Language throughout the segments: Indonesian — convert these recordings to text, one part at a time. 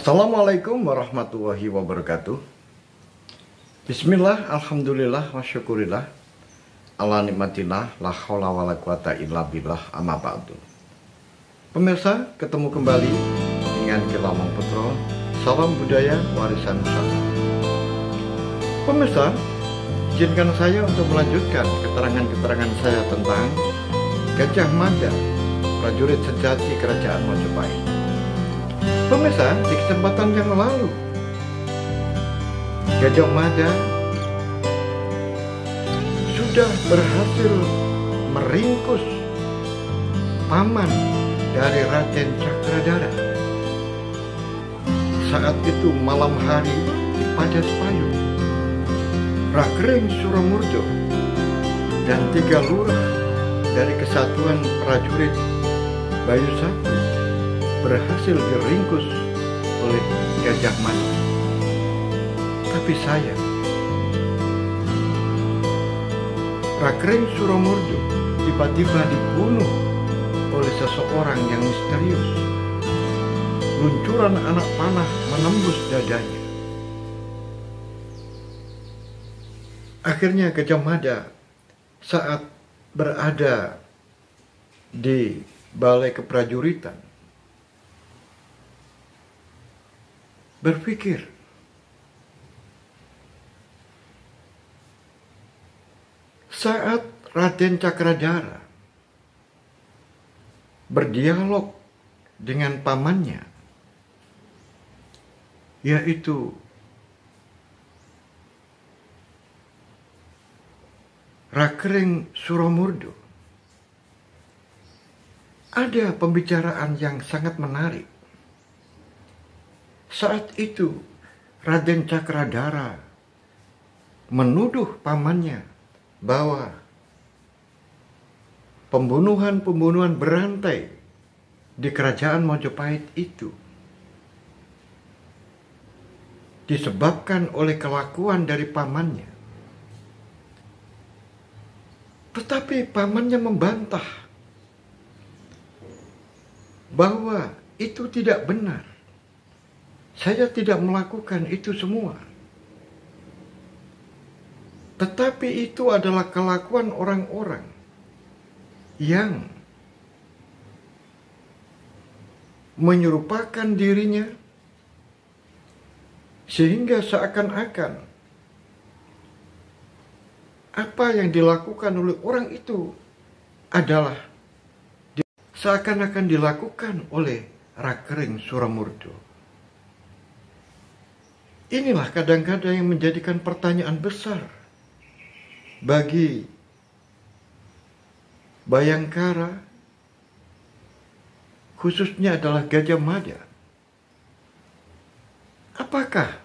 Assalamualaikum warahmatullahi wabarakatuh. Bismillah, alhamdulillah, wa syukurillah, ala nikmatillah, la haula wa la quwata illa billah, amma ba'du. Pemirsa, ketemu kembali dengan Kilamang Putra, salam budaya warisan Nusantara. Pemirsa, izinkan saya untuk melanjutkan keterangan-keterangan saya tentang Gajah Mada, prajurit sejati Kerajaan Majapahit. Pemirsa, di kesempatan yang lalu, Gajah Mada sudah berhasil meringkus paman dari Raden Cakradara. Saat itu malam hari di Padaspayu, Rakering Suramurjo dan 3 lurah dari Kesatuan Prajurit Bayu Sakti berhasil diringkus oleh Gajah Mada. Tapi sayang, Rakering Suramurjo tiba-tiba dibunuh oleh seseorang yang misterius. Luncuran anak panah menembus dadanya. Akhirnya Gajah Mada saat berada di balai keprajuritan berpikir, saat Raden Cakradara berdialog dengan pamannya, yaitu Rakering Suramurjo, ada pembicaraan yang sangat menarik. Saat itu Raden Cakradara menuduh pamannya bahwa pembunuhan berantai di Kerajaan Majapahit itu disebabkan oleh kelakuan dari pamannya. Tetapi pamannya membantah bahwa itu tidak benar. Saya tidak melakukan itu semua. Tetapi itu adalah kelakuan orang-orang yang menyerupakan dirinya sehingga seakan-akan apa yang dilakukan oleh orang itu adalah seakan-akan dilakukan oleh Rakering Suramurjo. Inilah kadang-kadang yang menjadikan pertanyaan besar bagi Bayangkara, khususnya adalah Gajah Mada. Apakah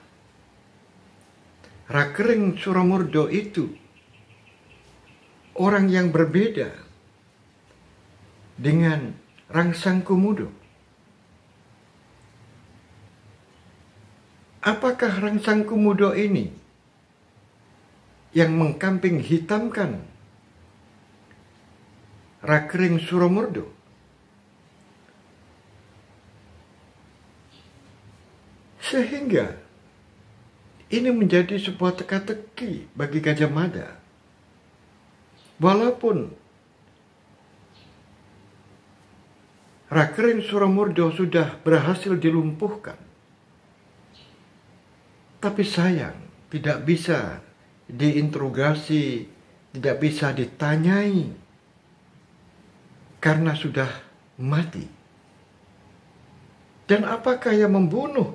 Rakering Suramurjo itu orang yang berbeda dengan Rangsang Kumudo? Apakah Rangsang Kumudo ini yang mengkambing hitamkan Rakering Suramurjo? Sehingga ini menjadi sebuah teka-teki bagi Gajah Mada. Walaupun Rakering Suramurjo sudah berhasil dilumpuhkan, tapi sayang tidak bisa diinterogasi, tidak bisa ditanyai karena sudah mati. Dan apakah yang membunuh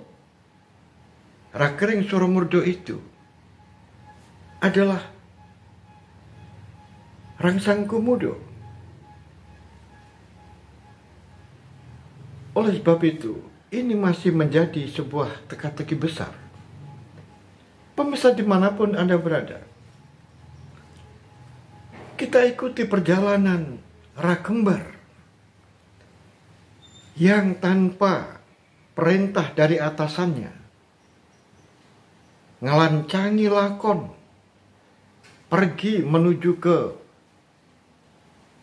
Rakering Suramurjo itu adalah Rangsang Kumudo? Oleh sebab itu, ini masih menjadi sebuah teka-teki besar. Pemirsa dimanapun Anda berada, kita ikuti perjalanan Rakembar yang tanpa perintah dari atasannya ngelancangi lakon pergi menuju ke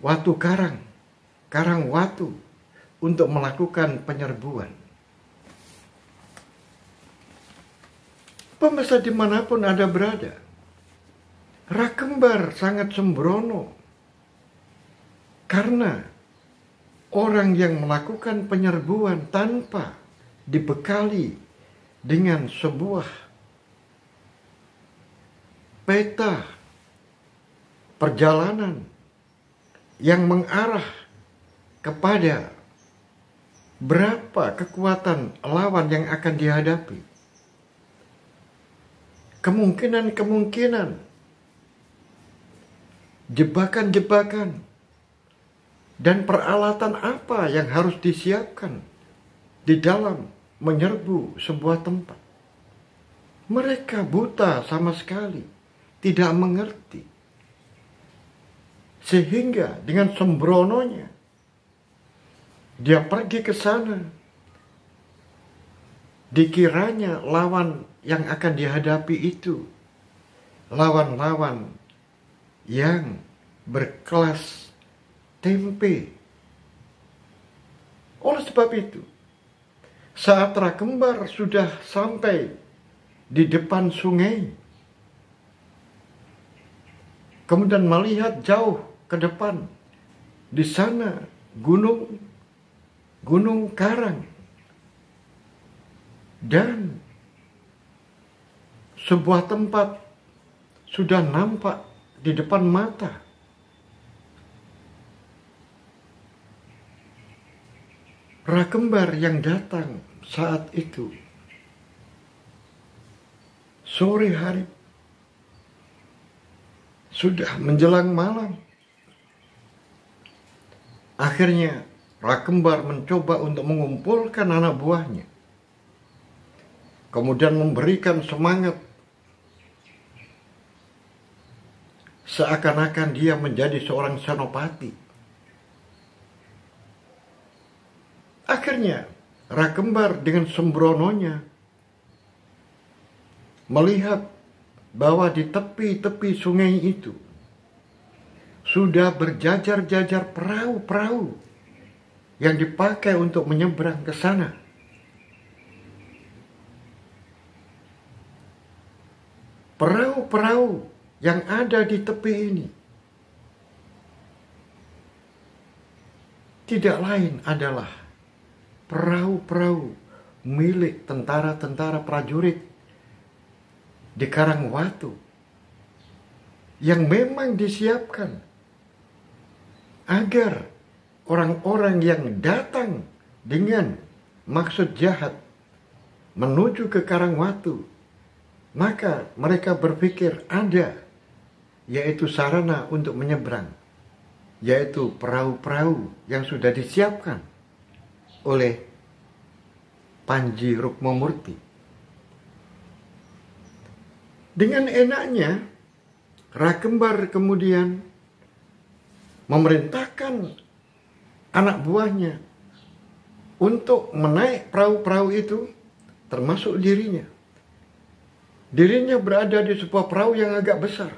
Watu Karang Watu untuk melakukan penyerbuan. Pemirsa dimanapun Anda berada, Rakembar sangat sembrono. Karena orang yang melakukan penyerbuan tanpa dibekali dengan sebuah peta perjalanan yang mengarah kepada berapa kekuatan lawan yang akan dihadapi. Kemungkinan-kemungkinan, jebakan-jebakan, dan peralatan apa yang harus disiapkan di dalam menyerbu sebuah tempat. Mereka buta sama sekali, tidak mengerti. Sehingga dengan sembrononya, dia pergi ke sana. Dikiranya lawan yang akan dihadapi itu lawan-lawan yang berkelas tempe. Oleh sebab itu, saat Rakembar sudah sampai di depan sungai, kemudian melihat jauh ke depan, di sana gunung karang, dan sebuah tempat sudah nampak di depan mata. Rakembar yang datang saat itu sore hari, sudah menjelang malam. Akhirnya Rakembar mencoba untuk mengumpulkan anak buahnya, kemudian memberikan semangat, seakan-akan dia menjadi seorang senopati. Akhirnya Rakembar dengan sembrononya melihat bahwa di tepi-tepi sungai itu sudah berjajar-jajar perahu-perahu yang dipakai untuk menyeberang ke sana. Perahu-perahu yang ada di tepi ini tidak lain adalah perahu-perahu milik tentara-tentara prajurit di Karangwatu yang memang disiapkan agar orang-orang yang datang dengan maksud jahat menuju ke Karangwatu, maka mereka berpikir ada, yaitu sarana untuk menyeberang, yaitu perahu-perahu yang sudah disiapkan oleh Panji Rukmamurti. Dengan enaknya, Rakembar kemudian memerintahkan anak buahnya untuk menaik perahu-perahu itu, termasuk dirinya. Dirinya berada di sebuah perahu yang agak besar,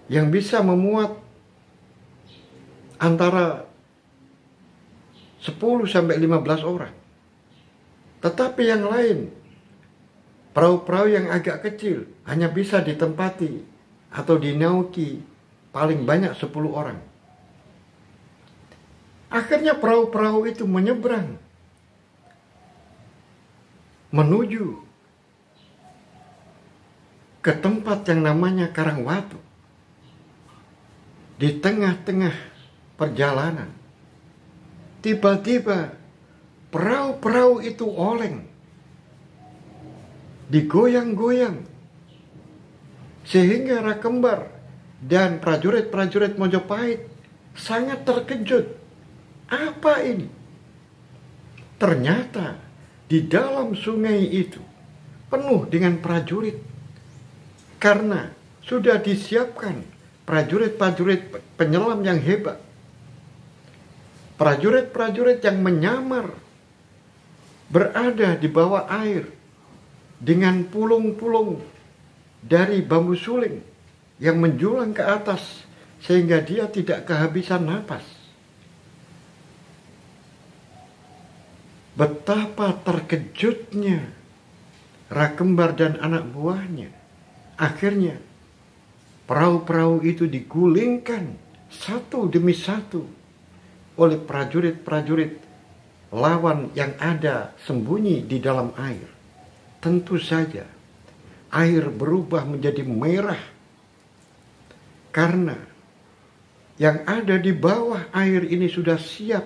yang bisa memuat antara 10 sampai 15 orang. Tetapi yang lain, perahu-perahu yang agak kecil, hanya bisa ditempati atau dinauki paling banyak 10 orang. Akhirnya perahu-perahu itu menyeberang menuju ke tempat yang namanya Karangwatu. Di tengah-tengah perjalanan, tiba-tiba perahu-perahu itu oleng, digoyang-goyang, sehingga Rakembar dan prajurit-prajurit Mojopahit sangat terkejut. Apa ini? Ternyata di dalam sungai itu penuh dengan prajurit, karena sudah disiapkan prajurit-prajurit penyelam yang hebat. Prajurit-prajurit yang menyamar berada di bawah air dengan pulung-pulung dari bambu suling yang menjulang ke atas sehingga dia tidak kehabisan napas. Betapa terkejutnya Rakembar dan anak buahnya. Akhirnya perahu-perahu itu digulingkan satu demi satu oleh prajurit-prajurit lawan yang ada sembunyi di dalam air. Tentu saja air berubah menjadi merah karena yang ada di bawah air ini sudah siap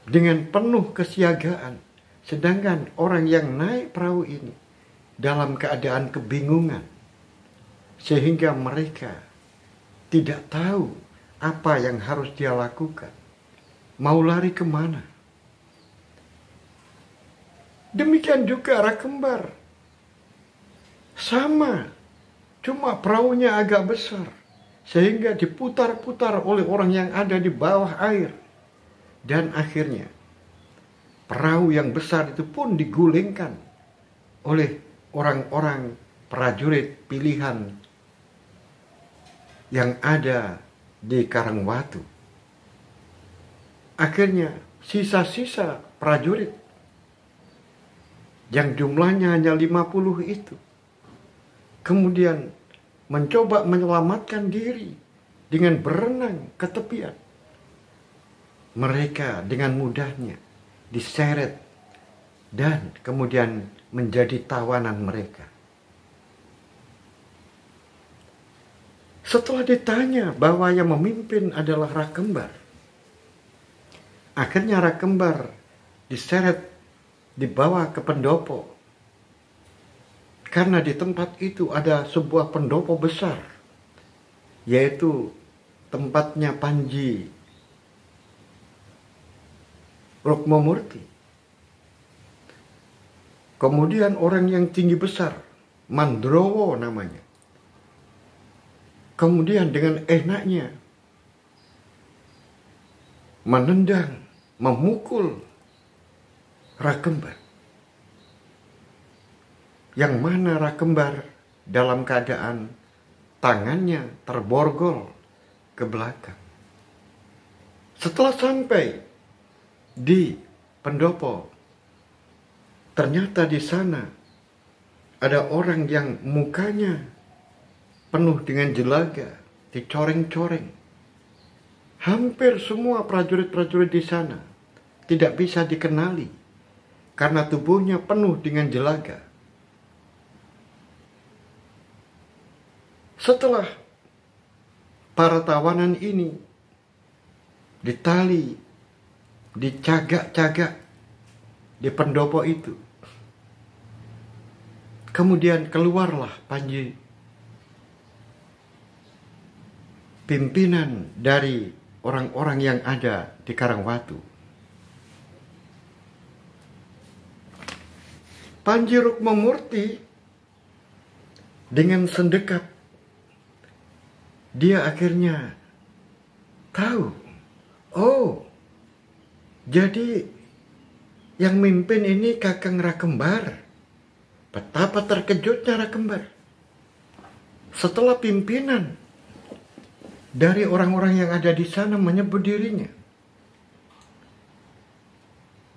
dengan penuh kesiagaan. Sedangkan orang yang naik perahu ini dalam keadaan kebingungan. Sehingga mereka tidak tahu apa yang harus dia lakukan. Mau lari kemana? Demikian juga Rakembar. Sama. Cuma perahunya agak besar. Sehingga diputar-putar oleh orang yang ada di bawah air. Dan akhirnya perahu yang besar itu pun digulingkan oleh orang-orang prajurit pilihan yang ada di Karangwatu. Akhirnya sisa-sisa prajurit yang jumlahnya hanya 50 itu kemudian mencoba menyelamatkan diri dengan berenang ke tepian. Mereka dengan mudahnya diseret dan kemudian menjadi tawanan mereka. Setelah ditanya bahwa yang memimpin adalah Rakembar, akhirnya Rakembar diseret dibawa ke pendopo. Karena di tempat itu ada sebuah pendopo besar, yaitu tempatnya Panji Rukmamurti. Kemudian orang yang tinggi besar, Mandrowo namanya. Kemudian dengan enaknya menendang, memukul Rakembar. Yang mana Rakembar dalam keadaan tangannya terborgol ke belakang. Setelah sampai di pendopo, ternyata di sana ada orang yang mukanya penuh dengan jelaga, dicoreng-coreng. Hampir semua prajurit-prajurit di sana tidak bisa dikenali karena tubuhnya penuh dengan jelaga. Setelah para tawanan ini ditali, dicagak-cagak di pendopo itu, kemudian keluarlah Panji, pimpinan dari orang-orang yang ada di Karangwatu. Panji Rukmamurti dengan sendekap dia akhirnya tahu, oh, jadi yang mimpin ini Kakang Rakembar. Betapa terkejutnya Rakembar. Setelah pimpinan dari orang-orang yang ada di sana menyebut dirinya,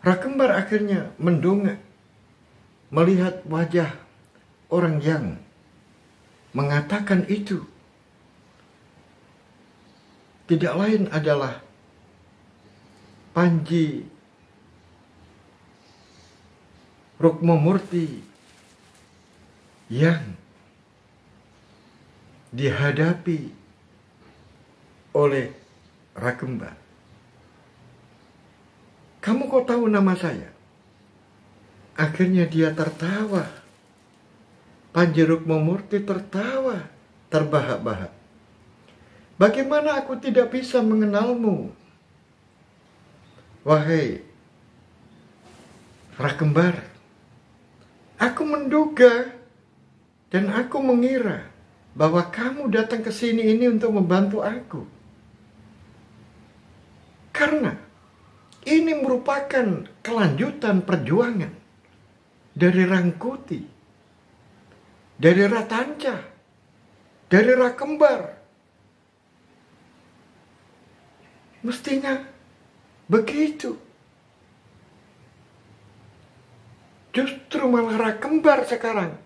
Rakembar akhirnya mendongak melihat wajah orang yang mengatakan itu. Tidak lain adalah Panji Rukmamurti yang dihadapi oleh Rakembar. Kamu kok tahu nama saya? Akhirnya dia tertawa. Panji Rukmamurti tertawa terbahak-bahak. Bagaimana aku tidak bisa mengenalmu? Wahai Rakembar, aku menduga dan aku mengira bahwa kamu datang ke sini ini untuk membantu aku. Karena ini merupakan kelanjutan perjuangan dari Rangkuti, dari Ratanca, dari Rakembar. Mestinya begitu. Justru malah Rakembar sekarang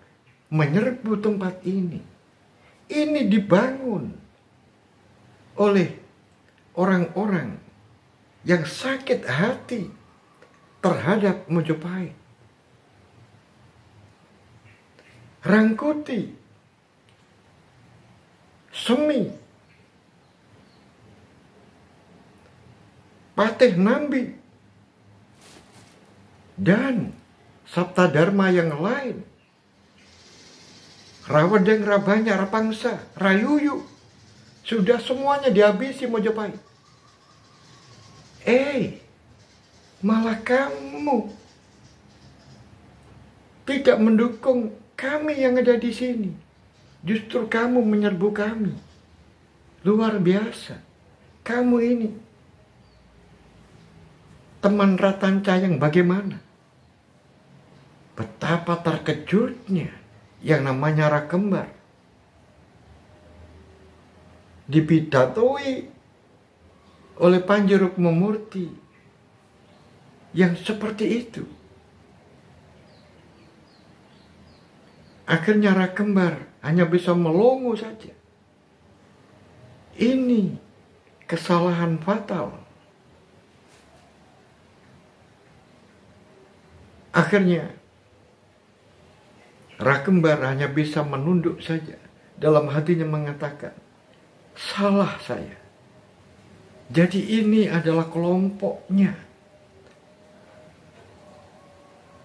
menyerbu tempat ini. Ini dibangun oleh orang-orang yang sakit hati terhadap Mojopahit. Rangkuti, Semi, Patih Nambi, dan Sabta Dharma yang lain, Rawedeng, Rabanya, Rapangsa, Rayuyu, sudah semuanya dihabisi Mojopahit. Malah kamu tidak mendukung kami yang ada di sini. Justru kamu menyerbu kami. Luar biasa. Kamu ini teman Ratanca yang bagaimana? Betapa terkejutnya yang namanya Rakembar dipidatoi oleh Panji Rukmamurti yang seperti itu. Akhirnya Rakembar hanya bisa melongo saja. Ini kesalahan fatal. Akhirnya Rakembar hanya bisa menunduk saja. Dalam hatinya mengatakan, salah saya. Jadi ini adalah kelompoknya.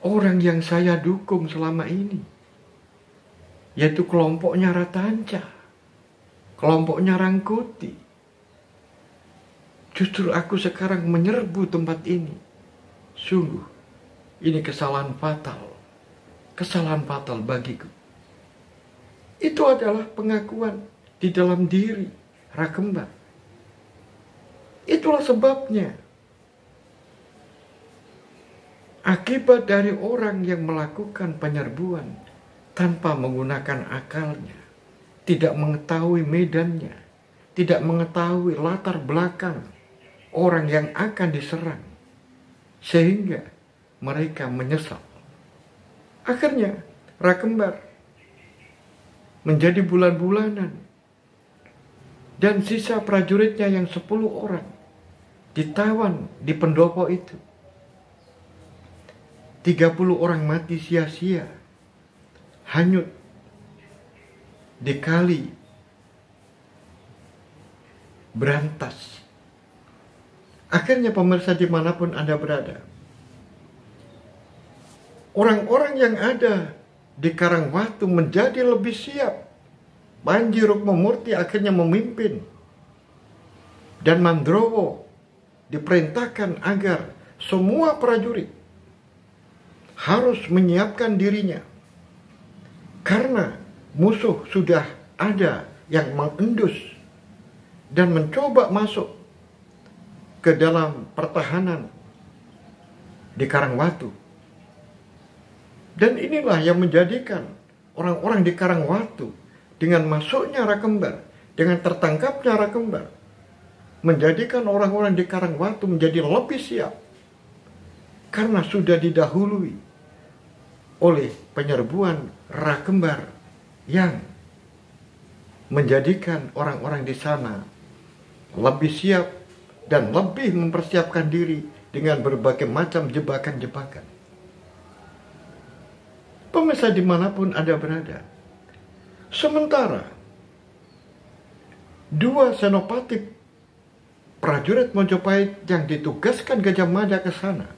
Orang yang saya dukung selama ini. Yaitu kelompoknya Ratanca. Kelompoknya Rangkuti. Justru aku sekarang menyerbu tempat ini. Sungguh, ini kesalahan fatal. Kesalahan fatal bagiku. Itu adalah pengakuan di dalam diri Rakembar. Itulah sebabnya akibat dari orang yang melakukan penyerbuan tanpa menggunakan akalnya, tidak mengetahui medannya, tidak mengetahui latar belakang orang yang akan diserang, sehingga mereka menyesal. Akhirnya Rakembar menjadi bulan-bulanan dan sisa prajuritnya yang 10 orang ditawan di pendopo itu. 30 orang mati sia-sia, hanyut di kali Berantas. Akhirnya pemirsa dimanapun Anda berada, orang-orang yang ada di Karangwatu menjadi lebih siap. Panji Rukmamurti akhirnya memimpin. Dan Mandrowo diperintahkan agar semua prajurit harus menyiapkan dirinya. Karena musuh sudah ada yang mengendus dan mencoba masuk ke dalam pertahanan di Karangwatu. Dan inilah yang menjadikan orang-orang di Karangwatu dengan masuknya Rakembar, dengan tertangkapnya Rakembar, menjadikan orang-orang di Karangwatu menjadi lebih siap. Karena sudah didahului oleh penyerbuan Rakembar yang menjadikan orang-orang di sana lebih siap dan lebih mempersiapkan diri dengan berbagai macam jebakan-jebakan. Pemirsa dimanapun Anda berada, sementara 2 senopati prajurit Mojopahit yang ditugaskan Gajah Mada ke sana,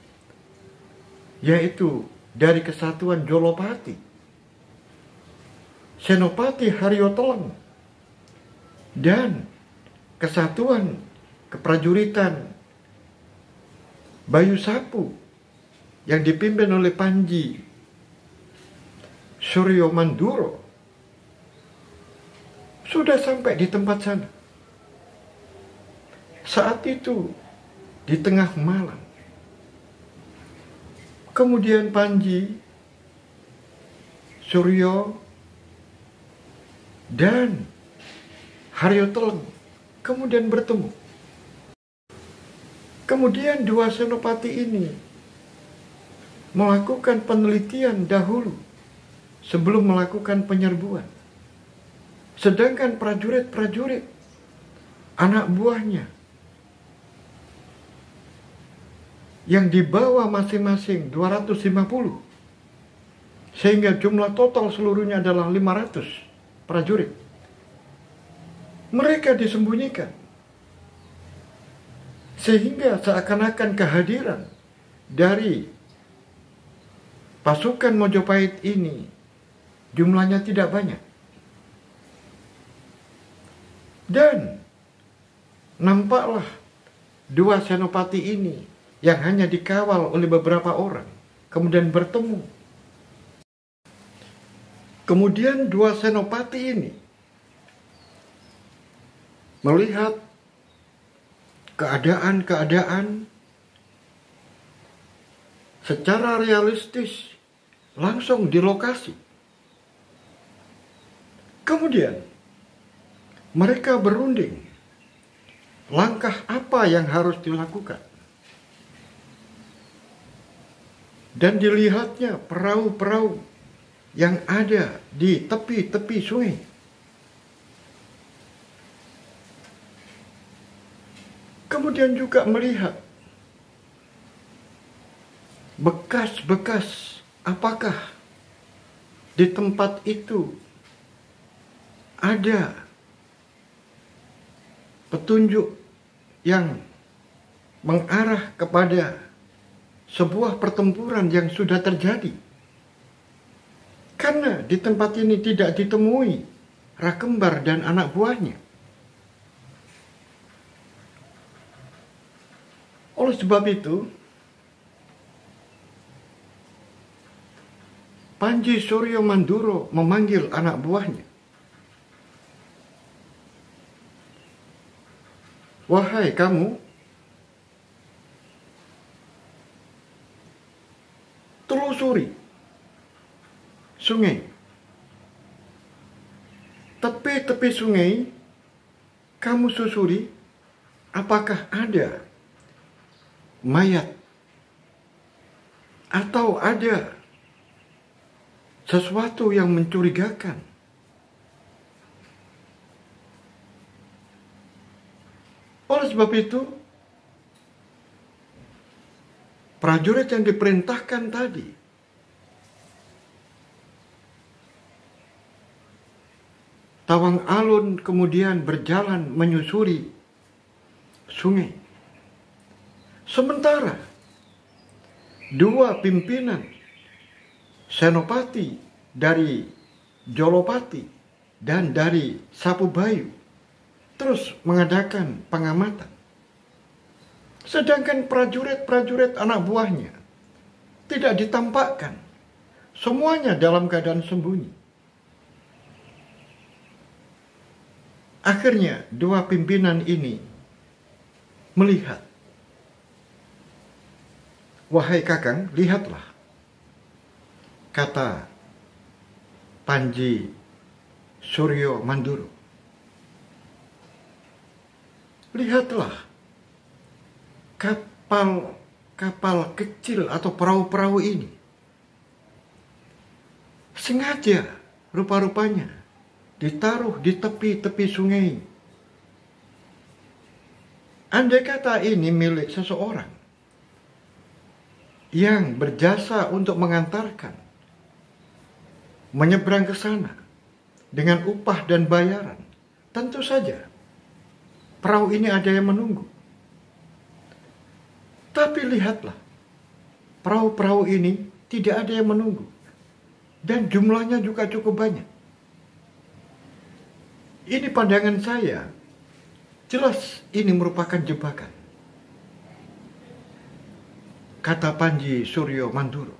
yaitu dari Kesatuan Jolopati, Senopati Haryo Teleng, dan Kesatuan Keprajuritan Bayu Sapu yang dipimpin oleh Panji Suryo Manduro, sudah sampai di tempat sana. Saat itu di tengah malam, kemudian Panji Suryo dan Haryo Teleng kemudian bertemu. Kemudian 2 senopati ini melakukan penelitian dahulu sebelum melakukan penyerbuan. Sedangkan prajurit-prajurit, anak buahnya, yang dibawa masing-masing 250, sehingga jumlah total seluruhnya adalah 500 prajurit. Mereka disembunyikan, sehingga seakan-akan kehadiran dari pasukan Mojopahit ini jumlahnya tidak banyak. Dan nampaklah dua senopati ini yang hanya dikawal oleh beberapa orang kemudian bertemu. Kemudian dua senopati ini melihat keadaan-keadaan secara realistis langsung di lokasi. Kemudian mereka berunding langkah apa yang harus dilakukan. Dan dilihatnya perahu-perahu yang ada di tepi-tepi sungai. Kemudian juga melihat bekas-bekas apakah di tempat itu ada petunjuk yang mengarah kepada sebuah pertempuran yang sudah terjadi. Karena di tempat ini tidak ditemui Rakembar dan anak buahnya. Oleh sebab itu, Panji Suryo Manduro memanggil anak buahnya. Wahai kamu, telusuri sungai. Tepi-tepi sungai, kamu susuri apakah ada mayat atau ada sesuatu yang mencurigakan. Oleh sebab itu, prajurit yang diperintahkan tadi tawang alun kemudian berjalan menyusuri sungai. Sementara dua pimpinan senopati dari Jolopati dan dari Sapubayu terus mengadakan pengamatan. Sedangkan prajurit-prajurit anak buahnya tidak ditampakkan. Semuanya dalam keadaan sembunyi. Akhirnya dua pimpinan ini melihat. Wahai kakang, lihatlah, kata Panji Suryo Manduro. Lihatlah, kapal kecil atau perahu-perahu ini sengaja rupa-rupanya ditaruh di tepi-tepi sungai. Andai kata ini milik seseorang yang berjasa untuk mengantarkan menyeberang ke sana dengan upah dan bayaran, tentu saja perahu ini ada yang menunggu. Tapi lihatlah, perahu-perahu ini tidak ada yang menunggu. Dan jumlahnya juga cukup banyak. Ini pandangan saya, jelas ini merupakan jebakan. Kata Panji Suryo Manduro.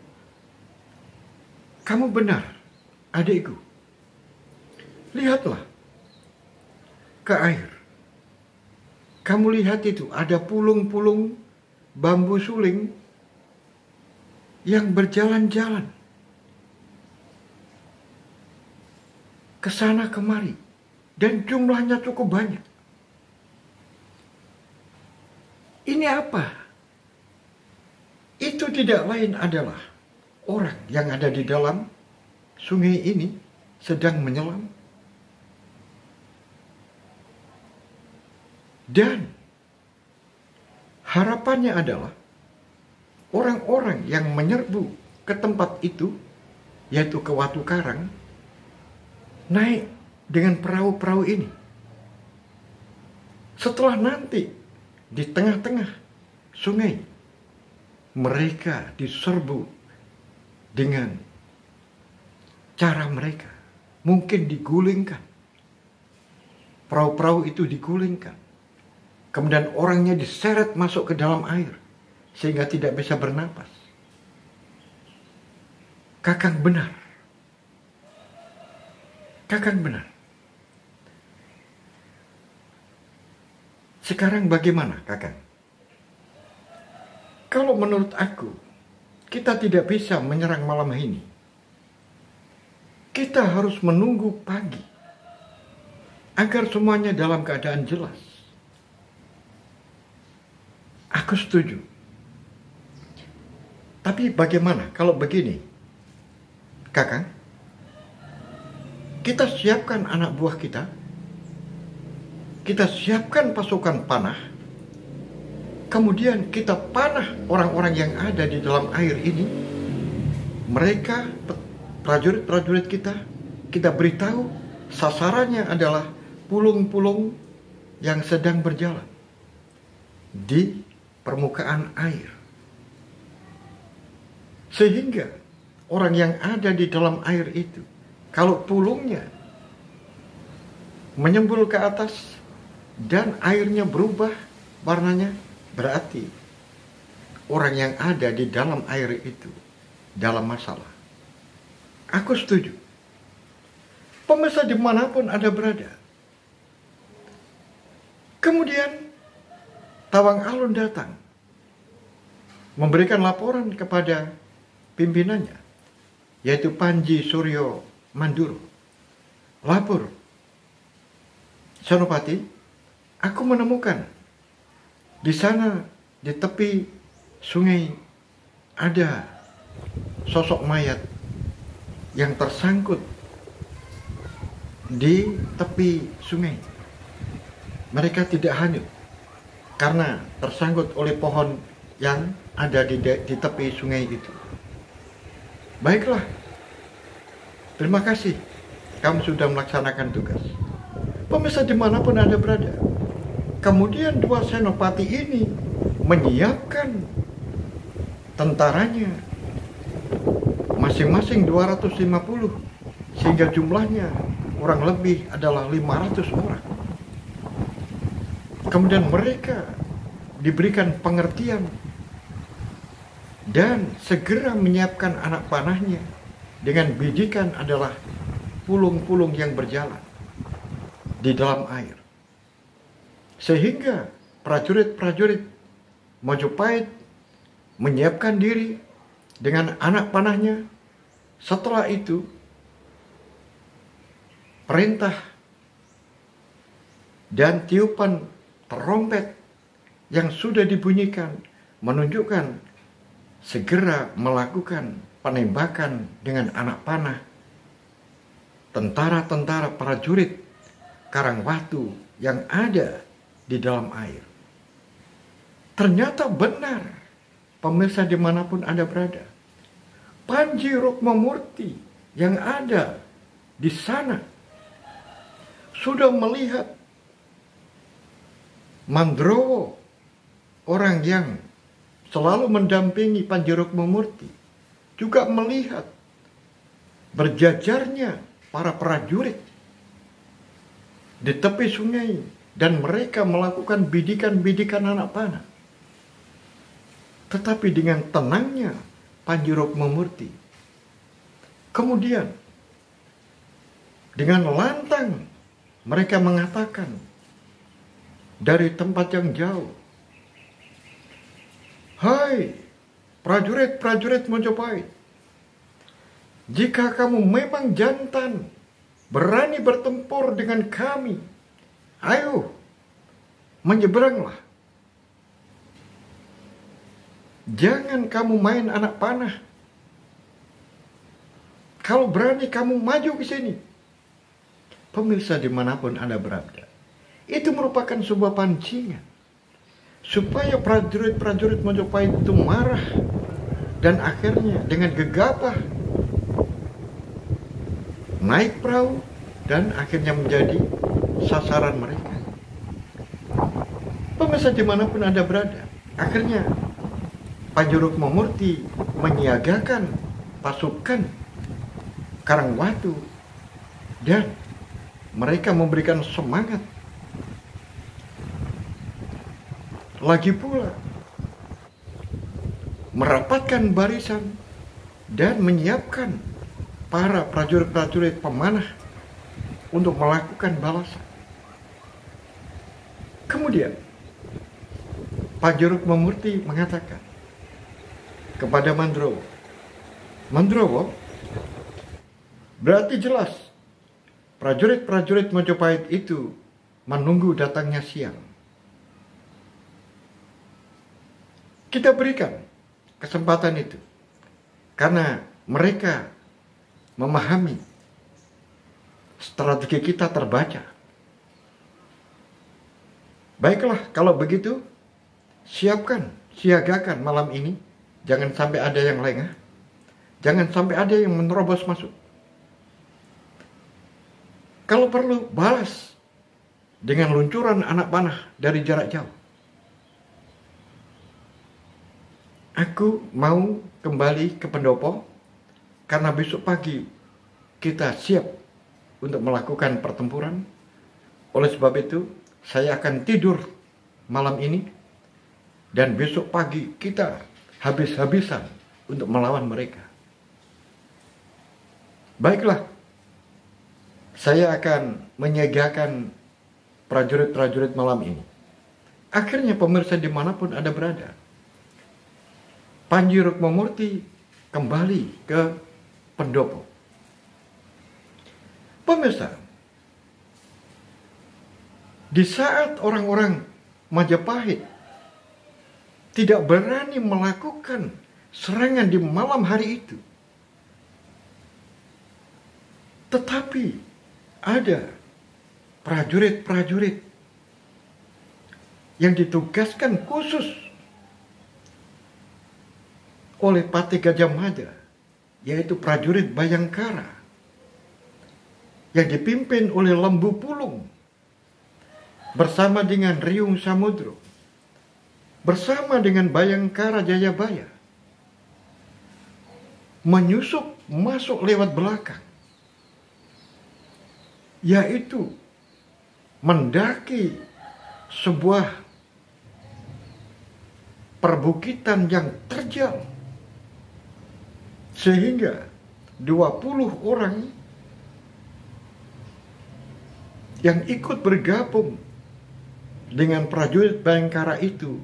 Kamu benar, adikku. Lihatlah ke air. Kamu lihat itu, ada pulung-pulung bambu suling yang berjalan-jalan ke sana kemari. Dan jumlahnya cukup banyak. Ini apa? Itu tidak lain adalah orang yang ada di dalam sungai ini sedang menyelam. Dan harapannya adalah orang-orang yang menyerbu ke tempat itu, yaitu ke Watu Karang, naik dengan perahu-perahu ini. Setelah nanti di tengah-tengah sungai, mereka diserbu dengan cara mereka. Mungkin digulingkan. Perahu-perahu itu digulingkan. Kemudian orangnya diseret masuk ke dalam air sehingga tidak bisa bernapas. Kakang benar. Kakang benar. Sekarang bagaimana, Kakang? Kalau menurut aku, kita tidak bisa menyerang malam ini. Kita harus menunggu pagi agar semuanya dalam keadaan jelas. Aku setuju. Tapi bagaimana kalau begini, Kakang? Kita siapkan anak buah kita. Kita siapkan pasukan panah. Kemudian kita panah orang-orang yang ada di dalam air ini. Mereka, prajurit-prajurit kita beritahu sasarannya adalah pulung-pulung yang sedang berjalan di permukaan air. Sehingga orang yang ada di dalam air itu, kalau pulungnya menyembul ke atas dan airnya berubah warnanya, berarti orang yang ada di dalam air itu dalam masalah. Aku setuju. Pemirsa dimanapun Anda berada. Kemudian Tawang Alun datang memberikan laporan kepada pimpinannya, yaitu Panji Suryo Manduro. Lapor, Senopati, aku menemukan di sana di tepi sungai ada sosok mayat yang tersangkut di tepi sungai. Mereka tidak hanyut karena tersangkut oleh pohon yang ada di tepi sungai itu. Baiklah, terima kasih, kamu sudah melaksanakan tugas. Pemirsa dimanapun Anda berada. Kemudian dua senopati ini menyiapkan tentaranya, masing-masing 250, sehingga jumlahnya kurang lebih adalah 500 orang. Kemudian mereka diberikan pengertian dan segera menyiapkan anak panahnya dengan bidikan adalah pulung-pulung yang berjalan di dalam air. Sehingga prajurit-prajurit Majapahit menyiapkan diri dengan anak panahnya. Setelah itu perintah dan tiupan trompet yang sudah dibunyikan menunjukkan segera melakukan penembakan dengan anak panah tentara-tentara prajurit Karangwatu yang ada di dalam air. Ternyata benar, pemirsa dimanapun Anda berada, Panji Rukmamurti yang ada di sana sudah melihat Mandrowo, orang yang selalu mendampingi Panji Rukmamurti, juga melihat berjajarnya para prajurit di tepi sungai dan mereka melakukan bidikan-bidikan anak panah. Tetapi dengan tenangnya Panji Rukmamurti, kemudian dengan lantang mereka mengatakan dari tempat yang jauh, "Hai prajurit-prajurit Majapahit, jika kamu memang jantan, berani bertempur dengan kami, ayo menyeberanglah. Jangan kamu main anak panah. Kalau berani kamu maju ke sini. Pemirsa dimanapun Anda berada, itu merupakan sebuah pancingan supaya prajurit-prajurit Majapahit itu marah dan akhirnya dengan gegabah naik perahu dan akhirnya menjadi sasaran mereka. Pemirsa dimanapun Anda berada, akhirnya Panjurukmamurti menyiagakan pasukan Karangwatu dan mereka memberikan semangat. Lagi pula merapatkan barisan dan menyiapkan para prajurit-prajurit pemanah untuk melakukan balasan. Kemudian Panjurukmamurti mengatakan kepada Mandrowo, Mandrowo, berarti jelas prajurit-prajurit Majapahit itu menunggu datangnya siang. Kita berikan kesempatan itu karena mereka memahami strategi kita terbaca. Baiklah, kalau begitu siagakan malam ini. Jangan sampai ada yang lengah. Jangan sampai ada yang menerobos masuk. Kalau perlu, balas dengan luncuran anak panah dari jarak jauh. Aku mau kembali ke pendopo karena besok pagi kita siap untuk melakukan pertempuran. Oleh sebab itu, saya akan tidur malam ini dan besok pagi kita habis-habisan untuk melawan mereka. Baiklah, saya akan menyiagakan prajurit-prajurit malam ini. Akhirnya pemirsa dimanapun Anda berada, Panjurukmamurti kembali ke pendopo. Pemirsa, di saat orang-orang Majapahit tidak berani melakukan serangan di malam hari itu, tetapi ada prajurit-prajurit yang ditugaskan khusus oleh Patih Gajah Mada, yaitu prajurit Bayangkara yang dipimpin oleh Lembu Pulung bersama dengan Riung Samudro, bersama dengan Bayangkara Jayabaya, menyusup masuk lewat belakang, yaitu mendaki sebuah perbukitan yang terjal, sehingga 20 orang yang ikut bergabung dengan prajurit Bayangkara itu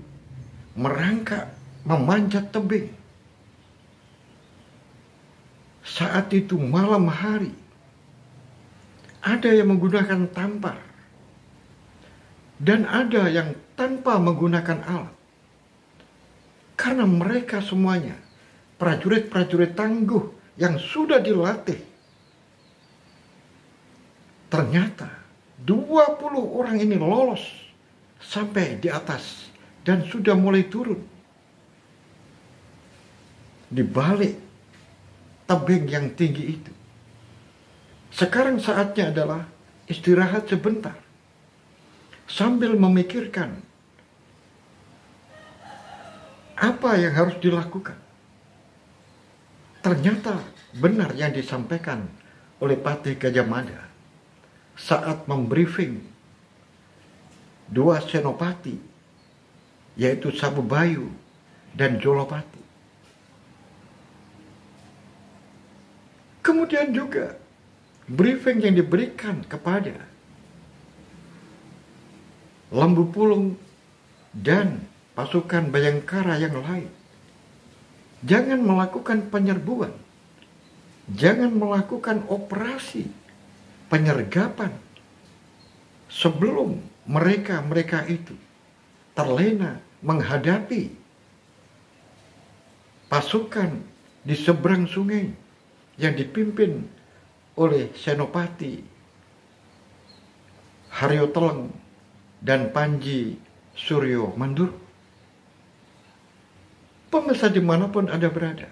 merangkak memanjat tebing. Saat itu malam hari, ada yang menggunakan tampar dan ada yang tanpa menggunakan alat. Karena mereka semuanya prajurit-prajurit tangguh yang sudah dilatih. Ternyata 20 orang ini lolos sampai di atas dan sudah mulai turun di balik tebing yang tinggi itu. Sekarang saatnya adalah istirahat sebentar sambil memikirkan apa yang harus dilakukan. Ternyata benar yang disampaikan oleh Patih Gajah Mada saat membriefing 2 senopati, yaitu Sabubayu dan Jolopati. Kemudian juga briefing yang diberikan kepada Lembu Pulung dan pasukan Bayangkara yang lain. Jangan melakukan penyerbuan. Jangan melakukan operasi penyergapan sebelum mereka itu terlena menghadapi pasukan di seberang sungai yang dipimpin oleh Senopati Haryo Teleng dan Panji Suryo Manduro. Pemirsa dimanapun Anda berada,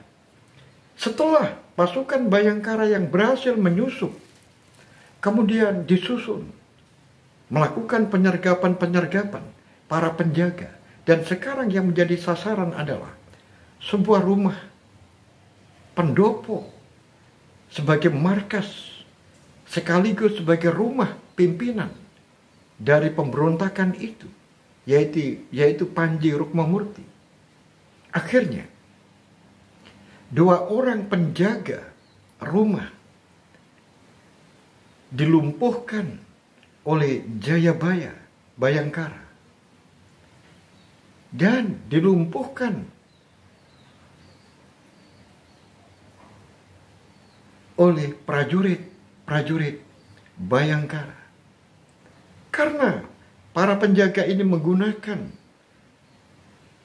setelah pasukan Bhayangkara yang berhasil menyusup, kemudian disusun, melakukan penyergapan para penjaga, dan sekarang yang menjadi sasaran adalah sebuah rumah pendopo sebagai markas sekaligus sebagai rumah pimpinan dari pemberontakan itu, yaitu Panji Rukmamurti. Akhirnya 2 orang penjaga rumah dilumpuhkan oleh Jayabaya Bhayangkara dan dilumpuhkan oleh prajurit Bhayangkara. Karena para penjaga ini menggunakan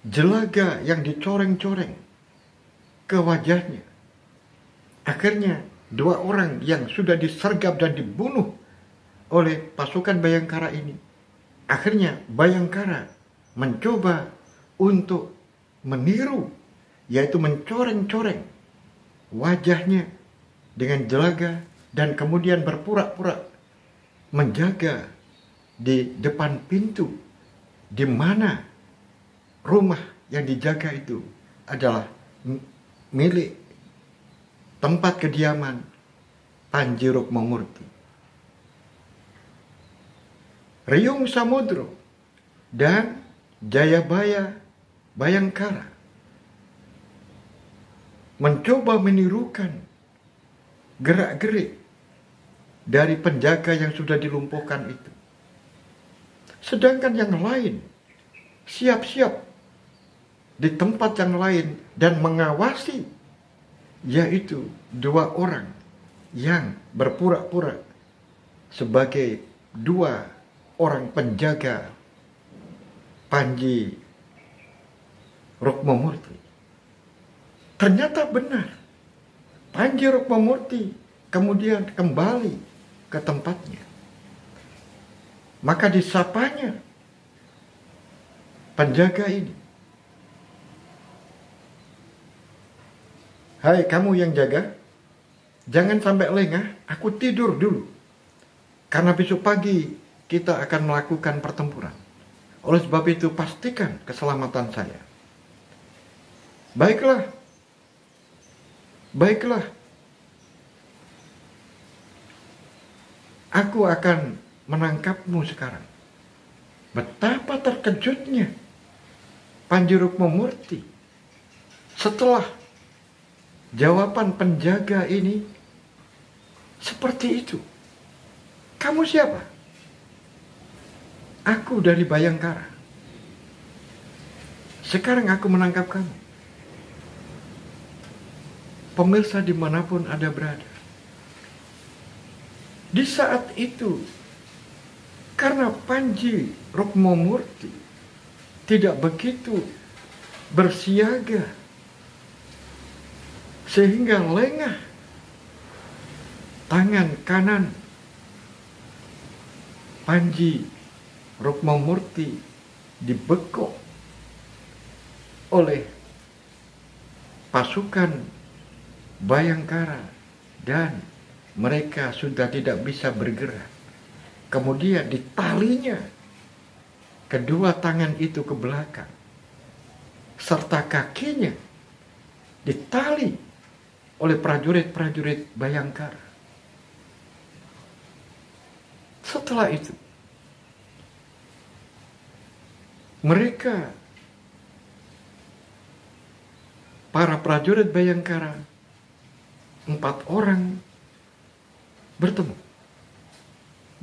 jelaga yang dicoreng-coreng ke wajahnya. Akhirnya 2 orang yang sudah disergap dan dibunuh oleh pasukan Bhayangkara ini, akhirnya Bhayangkara mencoba untuk meniru, yaitu mencoreng-coreng wajahnya dengan jelaga dan kemudian berpura-pura menjaga di depan pintu di mana rumah yang dijaga itu adalah milik tempat kediaman Panji Rukmamurti. Riyung Samudro dan Jayabaya Bhayangkara mencoba menirukan gerak-gerik dari penjaga yang sudah dilumpuhkan itu. Sedangkan yang lain siap-siap di tempat yang lain dan mengawasi, yaitu 2 orang yang berpura-pura sebagai 2 orang penjaga Panji Rukmamurti. Ternyata benar, Panji Rukmamurti kemudian kembali ke tempatnya. Maka disapanya penjaga ini, "Hai kamu yang jaga, jangan sampai lengah, aku tidur dulu. Karena besok pagi kita akan melakukan pertempuran. Oleh sebab itu pastikan keselamatan saya." Baiklah. Aku akan menangkapmu sekarang. Betapa terkejutnya Panji Rukmamurti setelah jawaban penjaga ini seperti itu. "Kamu siapa?" "Aku dari Bhayangkara. Sekarang aku menangkap kamu." Pemirsa dimanapun Anda berada, di saat itu, karena Panji Rukmamurti tidak begitu bersiaga sehingga lengah tangan kanan Panji Rukmamurti dibekuk oleh pasukan Bhayangkara dan mereka sudah tidak bisa bergerak. Kemudian ditalinya kedua tangan itu ke belakang, serta kakinya ditali oleh prajurit-prajurit Bhayangkara. Setelah itu, mereka, para prajurit Bhayangkara, 4 orang bertemu.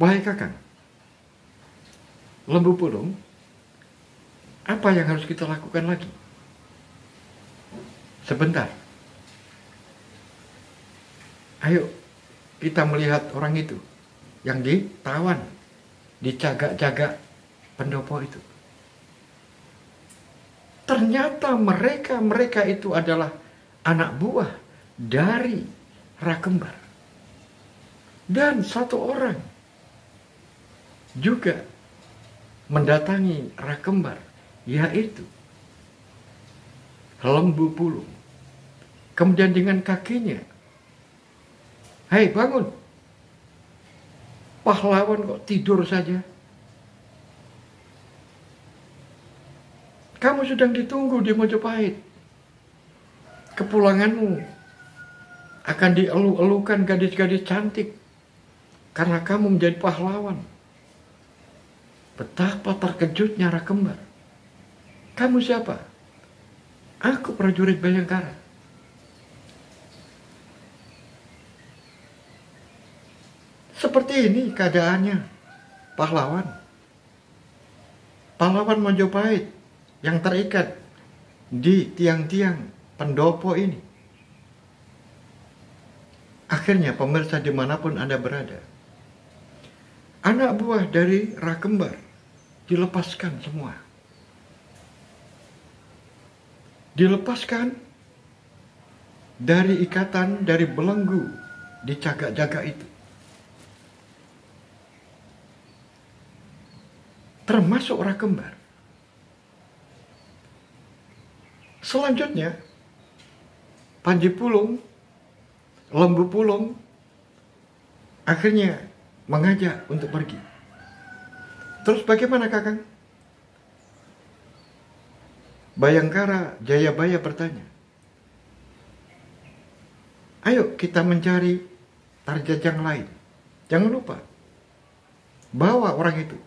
"Wahai Kakang, Lembu Pulung, apa yang harus kita lakukan lagi?" "Sebentar. Ayo kita melihat orang itu yang ditawan di cagak-cagak pendopo itu." Ternyata mereka itu adalah anak buah dari Rakembar. Dan satu orang juga mendatangi Rakembar, yaitu Lembu Pulung. Kemudian dengan kakinya, "Hei, bangun, pahlawan kok tidur saja? Kamu sedang ditunggu di Mojopahit. Kepulanganmu akan dielu-elukan gadis-gadis cantik karena kamu menjadi pahlawan." Betapa terkejutnya Rakembar. "Kamu siapa?" "Aku prajurit Bayangkara." Seperti ini keadaannya pahlawan. Pahlawan Mojopahit yang terikat di tiang-tiang pendopo ini. Akhirnya pemirsa dimanapun Anda berada, anak buah dari Rakembar dilepaskan semua. Dilepaskan dari ikatan, dari belenggu di jaga-jaga itu. Termasuk Rakembar. Selanjutnya, Panji Pulung, Lembu Pulung, akhirnya mengajak untuk pergi. Terus bagaimana, Kakang? Bayangkara Jayabaya bertanya, "Ayo kita mencari Tarjajang lain. Jangan lupa, bawa orang itu."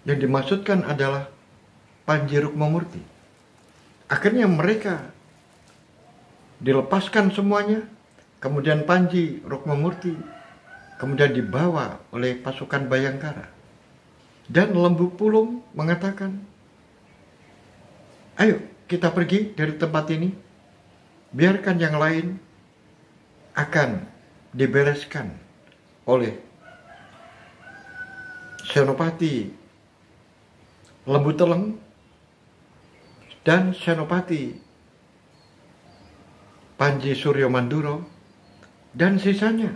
Yang dimaksudkan adalah Panji Rukmamurti. Akhirnya mereka dilepaskan semuanya. Kemudian Panji Rukmamurti kemudian dibawa oleh pasukan Bayangkara. Dan Lembu Pulung mengatakan, "Ayo kita pergi dari tempat ini. Biarkan yang lain akan dibereskan oleh Senopati Lembu Teleng dan Senopati Panji Suryo Manduro, dan sisanya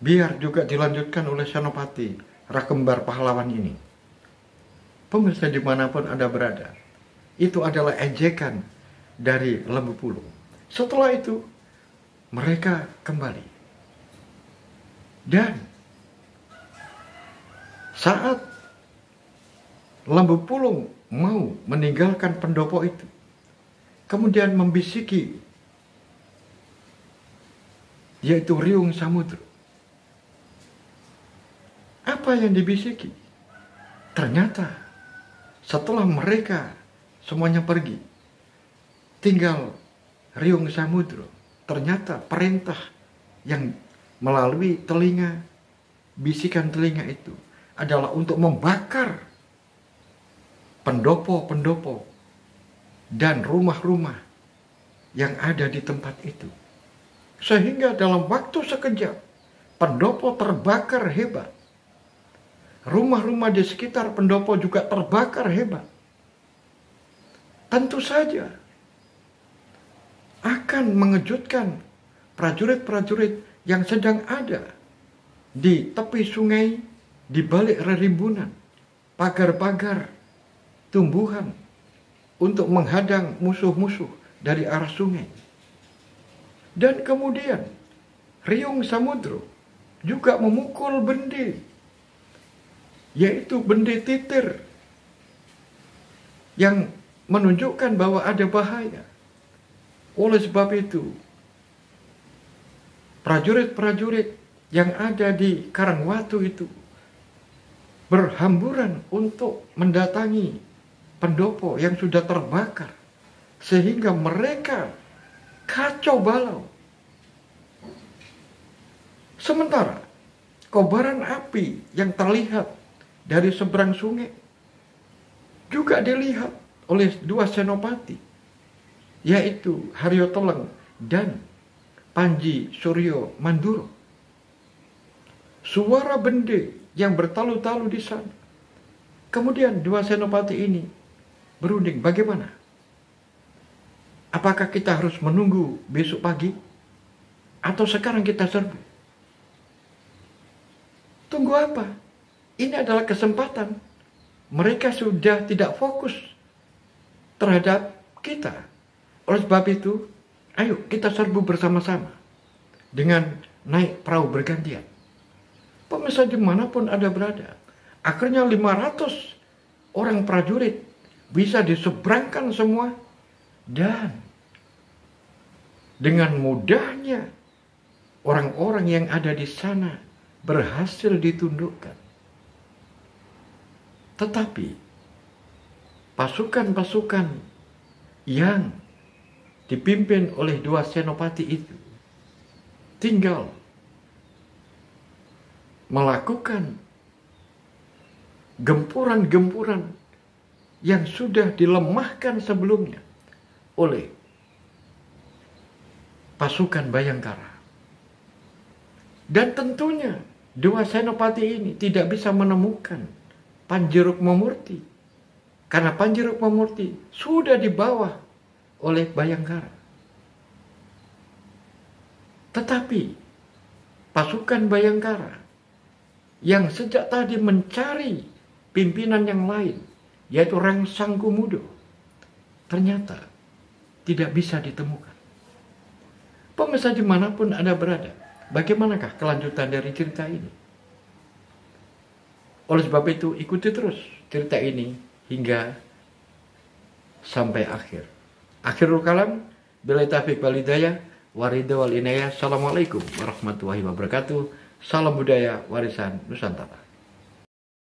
biar juga dilanjutkan oleh Senopati Rakembar pahlawan ini." Pemirsa dimanapun Anda berada, itu adalah ejekan dari Lembu Pulung. Setelah itu mereka kembali, dan saat Lembu Pulung mau meninggalkan pendopo itu, kemudian membisiki, yaitu Riung Samudro. Apa yang dibisiki? Ternyata setelah mereka semuanya pergi, tinggal Riung Samudro. Ternyata perintah yang melalui telinga, bisikan telinga itu adalah untuk membakar pendopo-pendopo dan rumah-rumah yang ada di tempat itu. Sehingga dalam waktu sekejap, pendopo terbakar hebat. Rumah-rumah di sekitar pendopo juga terbakar hebat. Tentu saja akan mengejutkan prajurit-prajurit yang sedang ada di tepi sungai, di balik rerimbunan, pagar-pagar tumbuhan untuk menghadang musuh-musuh dari arah sungai. Dan kemudian Riung Samudro juga memukul bende, yaitu bende titir, yang menunjukkan bahwa ada bahaya. Oleh sebab itu, prajurit-prajurit yang ada di Karangwatu itu berhamburan untuk mendatangi pendopo yang sudah terbakar, sehingga mereka kacau balau. Sementara kobaran api yang terlihat dari seberang sungai juga dilihat oleh dua senopati, yaitu Haryo Teleng dan Panji Suryo Manduro. Suara bende yang bertalu-talu di sana. Kemudian dua senopati ini berunding, bagaimana? Apakah kita harus menunggu besok pagi? Atau sekarang kita serbu? Tunggu apa? Ini adalah kesempatan. Mereka sudah tidak fokus terhadap kita. Oleh sebab itu, ayo kita serbu bersama-sama dengan naik perahu bergantian. Pemirsa dimanapun Anda berada, akhirnya 500 orang prajurit bisa diseberangkan semua, dan dengan mudahnya orang-orang yang ada di sana berhasil ditundukkan. Tetapi pasukan-pasukan yang dipimpin oleh dua senopati itu tinggal melakukan gempuran-gempuran yang sudah dilemahkan sebelumnya oleh pasukan Bayangkara. Dan tentunya dua senopati ini tidak bisa menemukan Panjerukmamurti, karena Panjerukmamurti sudah dibawa oleh Bayangkara. Tetapi pasukan Bayangkara yang sejak tadi mencari pimpinan yang lain, yaitu Rangsang Kumudo, ternyata tidak bisa ditemukan. Pemirsa dimanapun Anda berada, bagaimanakah kelanjutan dari cerita ini? Oleh sebab itu, ikuti terus cerita ini hingga sampai akhir. Akhirul kalam, billahi taufiq wal hidayah, waridha wal inayah. Assalamualaikum warahmatullahi wabarakatuh. Salam budaya warisan Nusantara.